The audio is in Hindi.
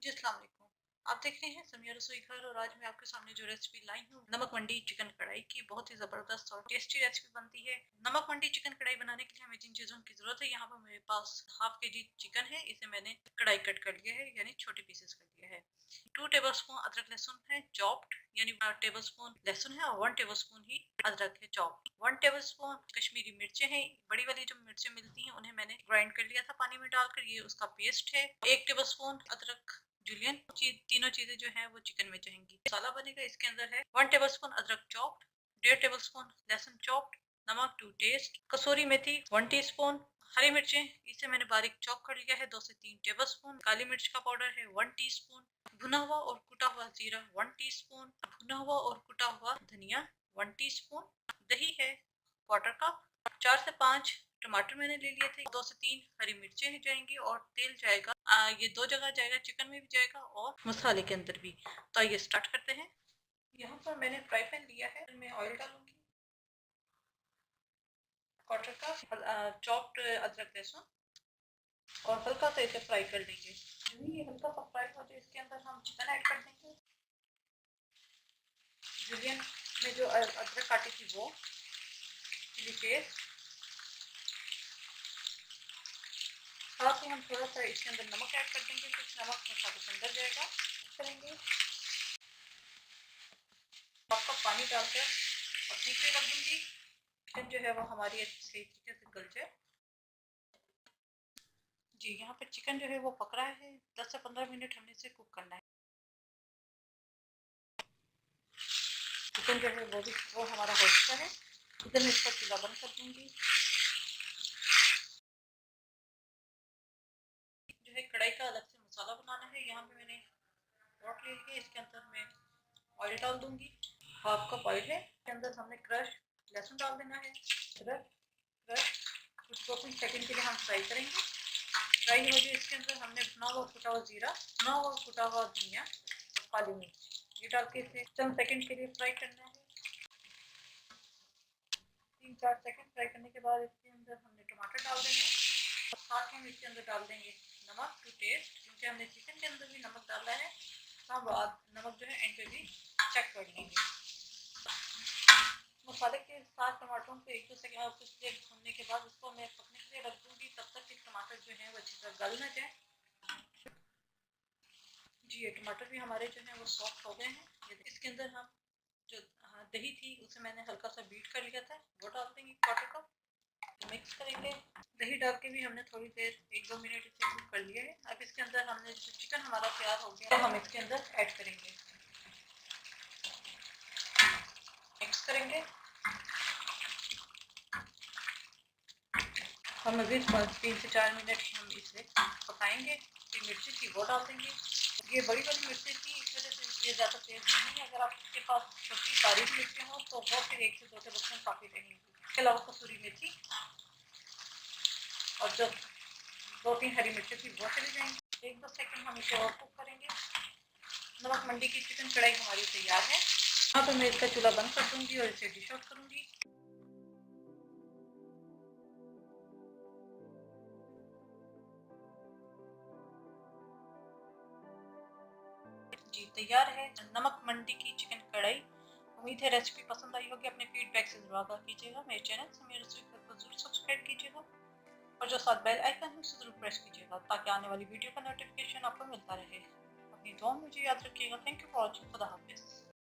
जी अस्सलाम वालेकुम। आप देख रहे हैं समिया रसोई घर और आज मैं आपके सामने जो रेसिपी लाई हूँ नमक मंडी चिकन कढ़ाई की बहुत ही ज़बरदस्त और टेस्टी रेसिपी बनती है। नमक मंडी चिकन कढ़ाई बनाने के लिए हमें जिन चीज़ों की ज़रूरत है, यहाँ पर मेरे पास हाफ केजी चिकन है। इसे मैंने कढ़ाई कट कर लिया है, यानी छोटे पीसेस कर लिया है। 2 टेबलस्पून अदरक लहसुन है चॉप्ड, यानी 1 टेबलस्पून लहसुन है और 1 टेबलस्पून ही अदरक है चॉप्ड। 1 टेबलस्पून कश्मीरी मिर्चें हैं, बड़ी वाली जो मिर्चें मिलती हैं उन्हें मैंने ग्राइंड कर लिया था पानी में डालकर, ये उसका पेस्ट है। 1 टेबलस्पून अदरक जूलियन। तीनों चीजें जो है वो चिकन में जाएंगी। मसाला बनेगा इसके अंदर है 1 टेबलस्पून अदरक चॉप्ड, 1.5 टेबलस्पून लहसुन चॉप्ड, नमक टू टेस्ट, कसूरी मेथी 1 टीस्पून, हरी मिर्चें इसे मैंने बारीक चॉप कर लिया है 2 से 3 टेबलस्पून, काली मिर्च का पाउडर है 1 टीस्पून, भुना हुआ और कुटा हुआ जीरा 1 टीस्पून, भुना हुआ और कुटा हुआ धनिया 1 टीस्पून, दही है 1/4 कप, 4 से 5 टमाटर मैंने ले लिए थे, 2 से 3 हरी मिर्चें जाएंगी और तेल जाएगा। ये 2 जगह जाएगा, चिकन में भी जाएगा और मसाले के अंदर भी। तो आइए स्टार्ट करते हैं। यहाँ पर मैंने फ्राई पैन लिया है, मैं ऑयल डालूंगी 1/4 कप चॉप्ड अदरक लहसुन और हल्का सा इसे फ्राई कर लेंगे। जब ये हल्का सा फ्राई हो जाए इसके अंदर हम चिकन ऐड कर देंगे। जूलियन में जो अदरक काटी थी वो, चिली पेस्ट, साथ ही हम थोड़ा सा इसके अंदर नमक ऐड कर देंगे। कुछ नमक मसाले के अंदर जाएगा। करेंगे आपका पानी डालकर पकने के लिए रख दूंगी। चिकन जो है वो हमारी अच्छी तरीके से गल जाए। जी यहाँ पर चिकन जो है वो पक रहा है। 10 से 15 मिनट हमने इसे कुक करना है। चिकन जो है वो हमारा हो चुका है। इधर मैं इसका चूल्हा बंद कर दूंगी। जो है कढ़ाई का अलग से मसाला बनाना है। यहाँ पे मैंने पॉट ले लिया, इसके अंदर मैं ऑयल डाल दूंगी। 1/2 कप ऑयल है, इसके अंदर हमने क्रश लहसुन डाल देना है। क्रश कुछ 2-3 सेकंड के लिए हम फ्राई करेंगे। फ्राई हो जाए इसके अंदर हमने भुना हुआ कुटा हुआ जीरा, भुना हुआ कुटा हुआ धनिया, काली मिर्च ये डाल के इसे चंद सेकंड के लिए फ्राई करना है। 3-4 सेकंड फ्राई करने के बाद इसके अंदर हमने टमाटर डाल देना है और साथ ही हम इसके अंदर डाल देंगे नमक टू टेस्ट, क्योंकि हमने चिकन के अंदर भी नमक डाला है। हाँ, बाद नमक जो है एंड पे भी चेक कर लेंगे। मसाले के साथ टमाटरों को 1-2 सेकंड कुछ देर भूनने के बाद उसको मैं पकने के लिए रख दूंगी, तब तक कि टमाटर जो है वो अच्छी तरह गल ना जाए। जी ये टमाटर भी हमारे जो है वो सॉफ्ट हो गए हैं। इसके अंदर हम जो दही थी उसे मैंने हल्का सा बीट कर लिया था, वो डाल देंगे 1/4 कप। मिक्स करेंगे। दही डाल के भी हमने थोड़ी देर 1-2 मिनट इसे कुक कर लिया है। अब इसके अंदर हमने जो चिकन हमारा तैयार हो गया है हम इसके अंदर ऐड करेंगे। मिक्स करेंगे। हम मज़ीद 3 से 4 मिनट हम इसे पकाएंगे। फिर मिर्ची थी वो डाल देंगे। ये बड़ी वाली मिर्ची थी, इस वजह से ये ज़्यादा तेज़ नहीं है। अगर आपके पास छोटी बारीक मिर्चें हों तो वो फिर 1 से 2 टेबलस्पून काफ़ी रहेंगी। इसके अलावा कसूरी मेथी और जो 2-3 हरी मिर्चें थी वो चली जाएंगी। 1-2 सेकंड हम इसे और कुक करेंगे। नमक मंडी की चिकन कढ़ाई हमारी तैयार है। हाँ तो मैं इसका चूल्हा बंद कर दूंगी और इसे डिश आउट करूंगी। जी तैयार है नमक मंडी की चिकन कढ़ाई। उम्मीद है रेसिपी पसंद आई होगी। अपने फीडबैक से जरूर आगाह कीजिएगा। मेरे चैनल समिया रसोई घर को जरूर सब्सक्राइब कीजिएगा और जो साथ बेल आइकन है उसे जरूर प्रेस कीजिएगा ताकि आने वाली वीडियो का नोटिफिकेशन आपको मिलता रहे। अपनी दुआ में मुझे याद रखिएगा। Thank you for watching. खुदा हाफिज़।